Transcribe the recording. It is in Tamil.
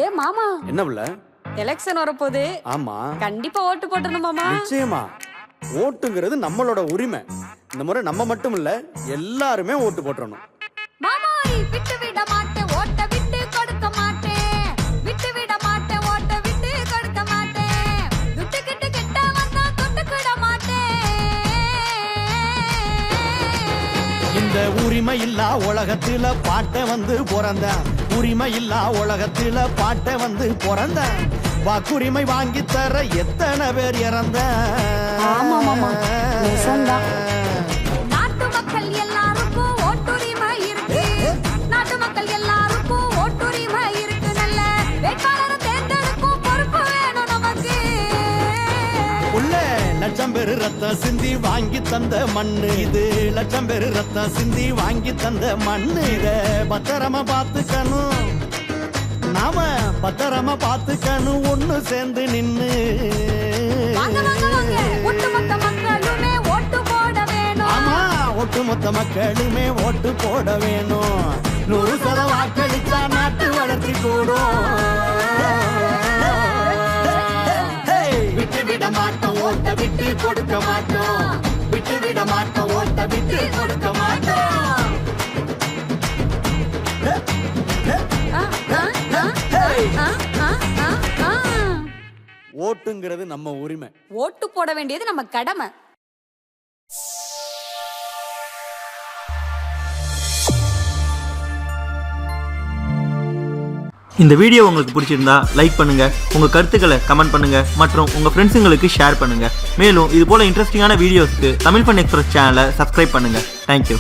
ஏ மாமா, என்ன புள்ள? எலெக்ஷன் வரப்போகுது. ஆமா, கண்டிப்பா ஓட்டு போடணும் மாமா. நிச்சயமா. ஓட்டுங்கிறது நம்மளோட உரிமை. இந்த முறை நம்ம மட்டும் இல்ல, எல்லாருமே ஓட்டு போட்டுறணும். மாமாய் விட்டு விட மாட்டேன், ஓட்ட விட்டு கொடுக்க மாட்டேன். விட்டு விட மாட்டேன், ஓட்ட விட்டு கொடுக்க மாட்டேன். துட்டு கிட்ட கிட்ட வந்தா தொட்டுக்கிட மாட்டேன். இந்த உரிமை இல்லா உலகத்துல பாட்ட வந்து பிறந்த, உரிமை இல்லா உலகத்துல பாட்ட வந்து பிறந்த, வாக்குரிமை வாங்கி தர எத்தனை பேர் இறந்த. ஆமா மாமா, நிசம்தான். நாட்டு மக்கள் எல்லாருக்கும் ஓட்டுரிமை இருக்கு. நாட்டு மக்கள் எல்லாருக்கும் ஓட்டுரிமை இருக்கு. நல்ல வேட்பாளரை தேர்ந்தெடுக்கும் பொறுப்பு வேணும் நமக்கு. உள்ள லட்சம் பேரு ரத்தம் சிந்தி வாங்கி தந்த மண்ணு இது, லட்சம் பேரு ரத்தம் சிந்தி வாங்கி தந்த மண்ணு. இத பத்திரமா பாத்துக்கணும், நாம பத்திரமா பாத்துக்கணும், ஒண்ணு சேர்ந்து நின்னு. வாங்க வாங்க வாங்க, ஒட்டுமொத்த மக்களுமே ஓட்டு போட வேணும். ஆமா, ஒட்டுமொத்த மக்களுமே ஓட்டு போட வேணும். 100% வாக்களிச்சா நாட்டு வளர்ச்சி கூடும். விட்டு விட மாட்டோம், ஓட்ட விட்டு கொடுக்க மாட்டோம். விட்டு விட மாட்டோம், ஓட்ட விட்டு கொடுக்க மாட்டோம். ஓட்டுங்கிறது நம்ம உரிமை. ஓட்டு போட வேண்டியது நம்ம கடமை. இந்த வீடியோ உங்களுக்கு பிடிச்சிருந்தா லைக் பண்ணுங்க, உங்க கருத்துக்களை கமெண்ட் பண்ணுங்க மற்றும் உங்க ஃப்ரெண்ட்ஸுங்களுக்கு ஷேர் பண்ணுங்க. மேலும் இது போல இன்ட்ரெஸ்டிங்கான வீடியோஸ்க்கு தமிழ் ஃபன் எக்ஸ்பிரஸ் சேனலை சப்ஸ்கிரைப் பண்ணுங்க. தேங்க்யூ.